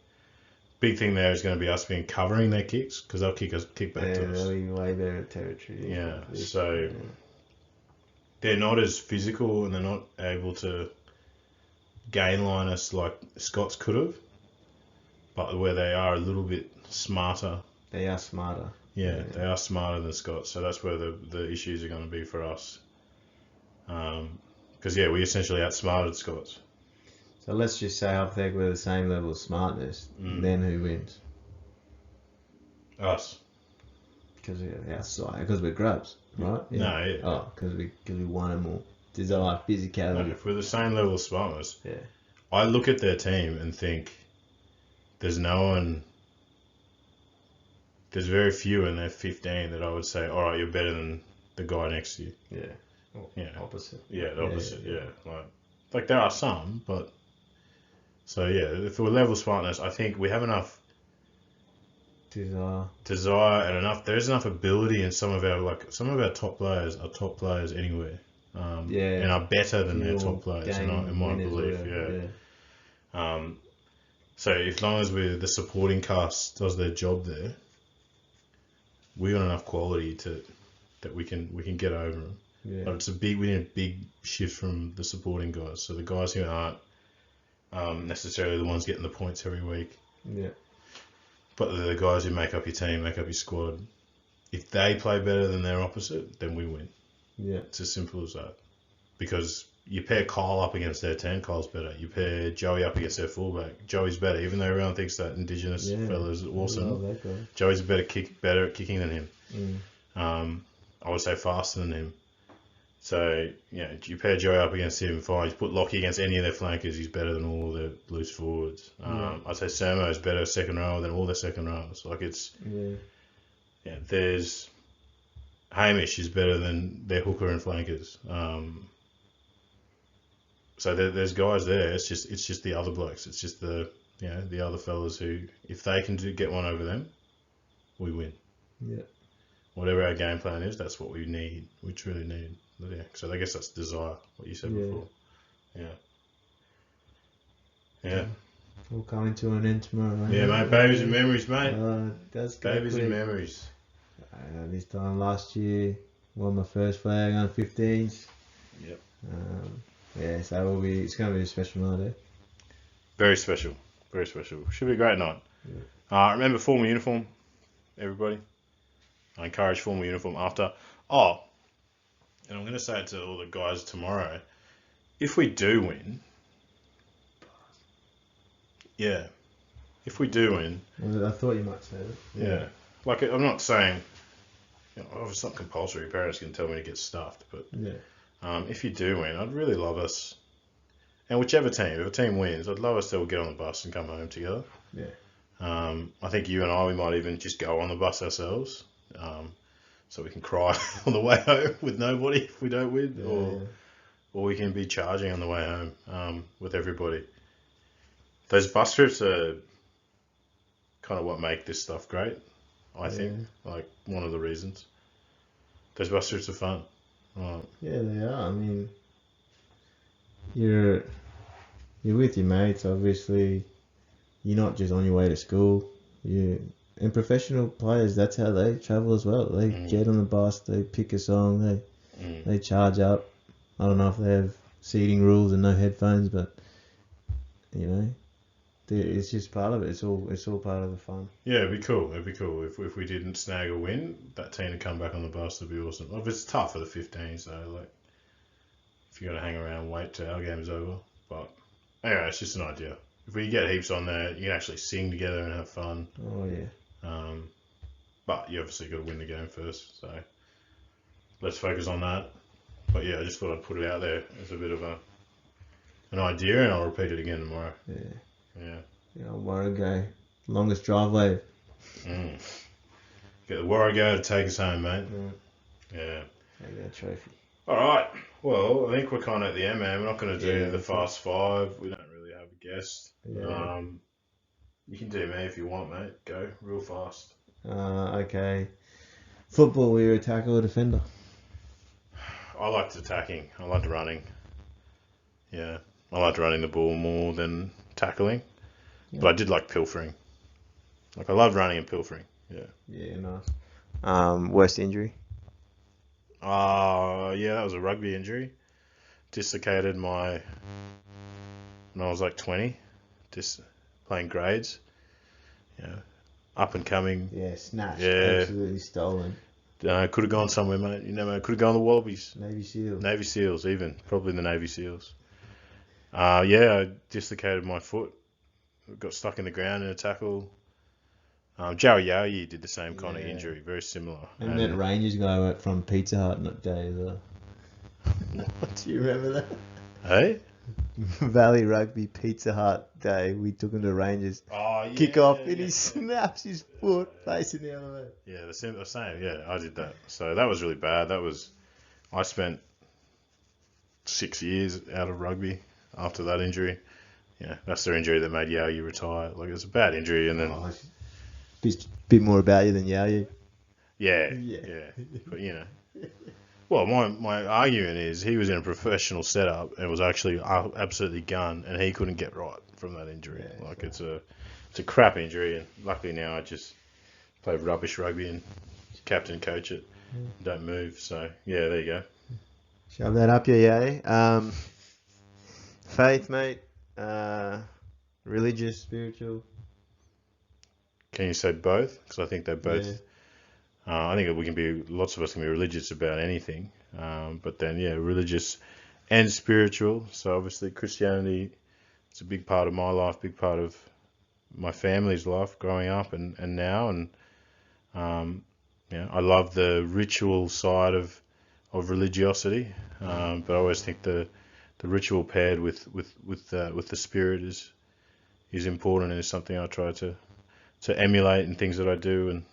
Big thing there is going to be us being covering their kicks because they'll kick back to us.
They'll be way better at territory.
Yeah, so they're not as physical and they're not able to gain line us like Scots could have, but where they are a little bit smarter.
They are smarter.
Yeah, they are smarter than Scots, so that's where the issues are going to be for us. Because we essentially outsmarted Scots.
So let's just say hypothetically we're the same level of smartness. Then who wins?
Us.
Because we're grubs, right? Yeah.
No, yeah.
Oh, because we want them all. Desire, physicality.
No, if we're the same level of smartness,
Yeah.
I look at their team and think there's very few in their 15 that I would say, all right, you're better than the guy next to you.
Yeah.
Yeah.
Opposite.
Yeah, the opposite. Yeah. Like there are some, but so if we're level smartness, I think we have enough desire and there's enough ability in some of our top players are top players anywhere. And are better than their top players in my belief. So as long as the supporting cast does their job there, we got enough quality that we can get over them.
Yeah.
But we need a big shift from the supporting guys. So the guys who aren't necessarily the ones getting the points every week.
Yeah.
But they're the guys who make up your team, make up your squad. If they play better than their opposite, then we win.
Yeah.
It's as simple as that. Because you pair Kyle up against their 10, Kyle's better. You pair Joey up against their fullback, Joey's better. Even though everyone thinks that Indigenous fella's awesome,
love that guy.
Joey's better at kicking than him. I would say faster than him. So, you pair Joey up against him, fine. You put Lockie against any of their flankers, he's better than all the loose forwards. I'd say Sermo's better second row than all their second rows. Like there's Hamish is better than their hooker and flankers. So there's guys there. It's just the other blokes. It's just the other fellas who, if they can get one over them, we win.
Yeah.
Whatever our game plan is, that's what we need. We truly need. Yeah. So I guess that's desire. What you said before. Yeah.
We'll come into an end tomorrow. Right?
Yeah, mate. Babies and memories, mate.
That's
Babies and memories.
This time last year, won my first flag on 15s.
Yep.
So it's going to be a special night, eh?
Very special. Very special. Should be a great night. Yeah. Remember formal uniform, everybody. I encourage formal uniform after. Oh, and I'm going to say it to all the guys tomorrow. If we do win, if we do win,
I thought you might say that.
Yeah. Like, I'm not saying, it's not compulsory. Parents can tell me to get stuffed, but if you do win, I'd really love us, and whichever team, if a team wins, I'd love us to all get on the bus and come home together.
Yeah.
I think you and I, we might even just go on the bus ourselves. so we can cry on the way home with nobody if we don't win,
Yeah.
or we can be charging on the way home with everybody. Those bus trips are kind of what make this stuff great, I think. Like, one of the reasons. Those bus trips are fun.
Yeah, they are. I mean, you're with your mates, obviously. You're not just on your way to school. And professional players, that's how they travel as well. They get on the bus, they pick a song, they charge up. I don't know if they have seating rules and no headphones, but you know, it's just part of it. It's all part of the fun.
Yeah, it'd be cool. It'd be cool if we didn't snag a win. That team to come back on the bus would be awesome. Well, it's tough for the 15s though. Like, if you're gonna hang around and wait till our game's over. But anyway, it's just an idea. If we get heaps on there, you can actually sing together and have fun.
Oh yeah.
But you obviously got to win the game first. So let's focus on that. But yeah, I just thought I'd put it out there as a bit of an idea, and I'll repeat it again tomorrow. Yeah.
Yeah, Warrego, longest driveway.
Get the Warrego to take us home, mate. Yeah.
Maybe a trophy.
All right. Well, I think we're kind of at the end, man. We're not going to do the Fast Five. We don't really have a guest.
Yeah.
You can do me if you want, mate. Go real fast.
Okay. Football, were you a tackle or defender?
I liked attacking. I liked running. Yeah. I liked running the ball more than tackling.
Yeah.
But I did like pilfering. Like, I loved running and pilfering. Yeah.
Yeah, nice. Worst injury?
Yeah, that was a rugby injury. Dislocated when I was like 20. Playing grades. Yeah. Up and coming.
Yeah, snatched.
Yeah.
Absolutely stolen.
Could have gone somewhere, mate. You know, could have gone to the Wallabies.
Navy SEAL.
Navy SEALs, even. Probably the Navy SEALs. I dislocated my foot. Got stuck in the ground in a tackle. Joey Yowie did the same kind of injury, very similar.
And that Rangers guy from Pizza Hut day as well. Do you remember that?
Hey?
Valley Rugby Pizza Hut day. We took him to Rangers.
Oh, yeah.
Kick off and he snaps his foot facing the other way.
Yeah, the same. Yeah, I did that. So that was really bad. I spent 6 years out of rugby after that injury. Yeah, that's the injury that made Yowie retire. Like, it was a bad injury, and then
bit more about you than Yowie.
Yeah. But well, my argument is he was in a professional setup and was actually absolutely gunned, and he couldn't get right from that injury.
Yeah,
like, it's a crap injury, and luckily now I just play rubbish rugby and captain coach it, don't move. So yeah, there you go.
Shove that up your yay. Faith, mate. Religious, spiritual.
Can you say both? Because I think they're both.
Yeah.
I think lots of us can be religious about anything, but then religious and spiritual. So obviously Christianity, it's a big part of my life, big part of my family's life growing up and now, and I love the ritual side of religiosity, but I always think the ritual paired with the spirit is important, and is something I try to emulate in things that I do, and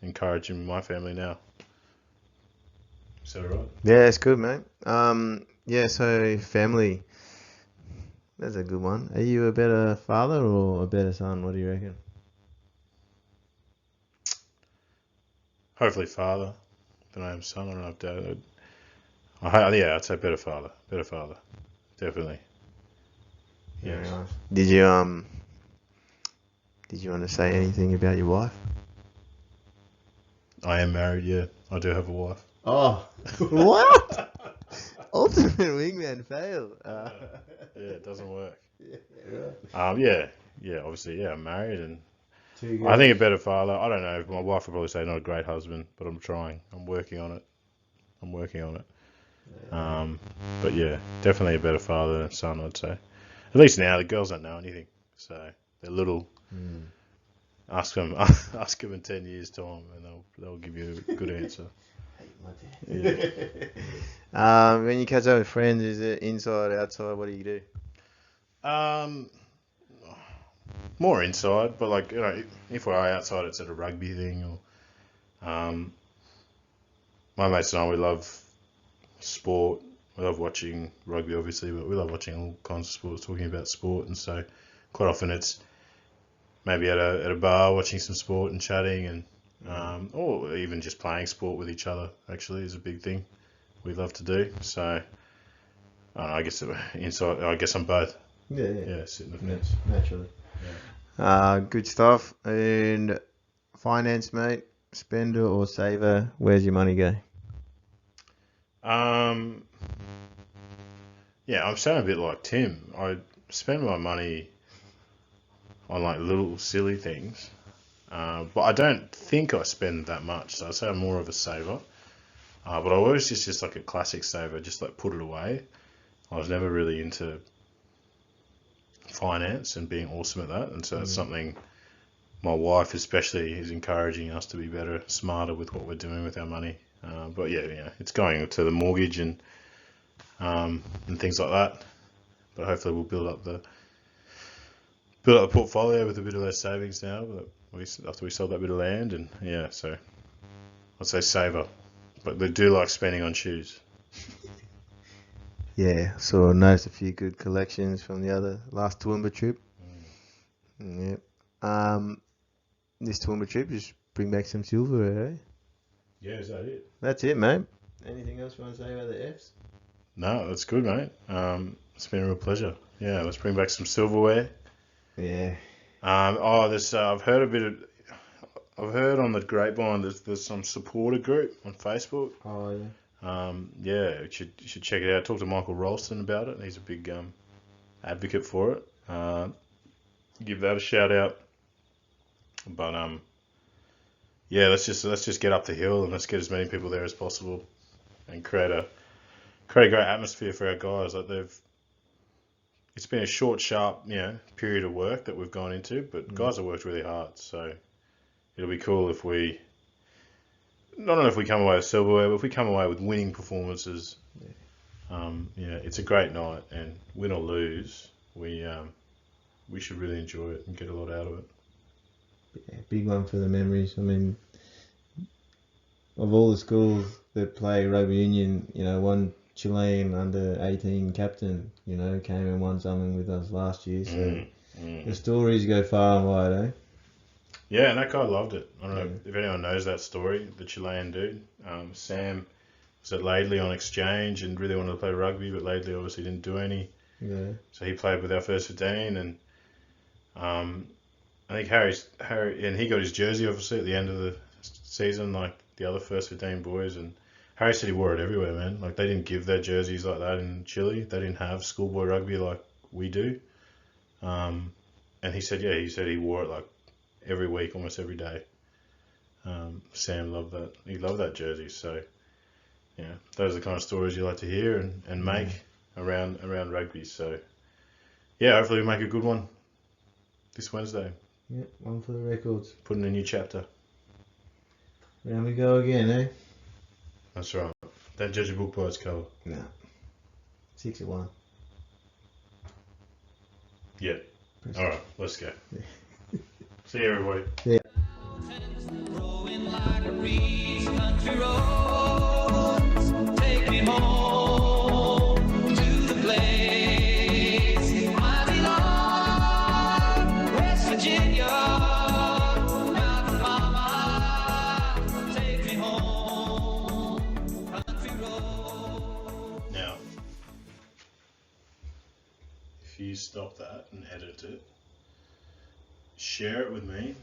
encourage in my family now. Is that all right?
Yeah, it's good, mate. So family. That's a good one. Are you a better father or a better son? What do you reckon?
Hopefully father than I am son. I don't know if dad. I'd say better father. Better father. Definitely.
Very
Yes.
nice. Did you want to say anything about your wife?
I am married, yeah. I do have a wife.
Oh, what? Ultimate wingman fail.
Yeah, it doesn't work.
Right.
Obviously, I'm married, and
Too good.
I think a better father. I don't know. My wife would probably say not a great husband, but I'm trying. I'm working on it. But yeah, definitely a better father than son, I'd say. At least now the girls don't know anything, so they're little. Ask them in 10 years' time, and they'll give you a good answer. Yeah.
When you catch up with friends, is it inside, outside? What do you do?
More inside, but if we're outside, it's at a rugby thing, or my mates and I, we love sport. We love watching rugby, obviously, but we love watching all kinds of sports, talking about sport. And so quite often it's maybe at a bar watching some sport and chatting, and or even just playing sport with each other, actually, is a big thing we love to do. So I guess I'm both.
Yeah,
Sitting the fence.
naturally. Good stuff. And finance, mate, spender or saver, where's your money go?
Yeah, I'm sounding a bit like Tim. I spend my money on like little silly things, but I don't think I spend that much. So I'd say I'm more of a saver. But I always just like a classic saver, just like put it away. I was never really into finance and being awesome at that, and so it's something my wife especially is encouraging us to be better, smarter with what we're doing with our money. But yeah, it's going to the mortgage and things like that. But hopefully we'll build up the portfolio with a bit of those savings now. After we sold that bit of land, and yeah, so I'd say saver, but they do like spending on shoes.
Yeah, so I noticed a few good collections from the last Toowoomba trip. Yep. This Toowoomba trip, just bring back some silverware, eh?
Yeah, is that it?
That's it, mate. Anything else you want to say about the Fs?
No, that's good, mate. It's been a real pleasure. Yeah, let's bring back some silverware.
Yeah.
I've heard on the grapevine there's some supporter group on Facebook.
Oh, yeah.
Yeah, you should check it out. Talk to Michael Ralston about it. He's a big advocate for it. Give that a shout out. But yeah, let's just get up the hill and let's get as many people there as possible and create a great atmosphere for our guys. Like it's been a short, sharp, period of work that we've gone into, but guys have worked really hard. So it'll be cool if we. Not only if we come away with silverware, but if we come away with winning performances. It's a great night, and win or lose, we should really enjoy it and get a lot out of it.
Yeah, big one for the memories. I mean, of all the schools that play rugby union, one Chilean under 18 captain, came and won something with us last year. So the stories go far and wide, eh?
Yeah, and that guy loved it. I don't know if anyone knows that story, the Chilean dude. Sam was at Laidley on exchange and really wanted to play rugby, but Laidley obviously didn't do any.
Yeah.
So he played with our first 15, and I think Harry, and he got his jersey obviously at the end of the season, like the other first 15 boys, and Harry said he wore it everywhere, man. Like they didn't give their jerseys like that in Chile. They didn't have schoolboy rugby like we do. And he said he wore it like every week, almost every day. Sam loved that. He loved that jersey. So, yeah, those are the kind of stories you like to hear and make around rugby. So, yeah, hopefully we make a good one this Wednesday.
Yeah, one for the records.
Put in a new chapter.
Round we go again, eh?
That's right. Don't judge a book by its cover.
No. 6-1.
Yeah. All right, let's go. See you, everybody.
Rolling like a breeze, country roads, take me home to the place I belong. West Virginia, mountain mama, take me home, country road.
Now, if you stop that and edit it, share it with me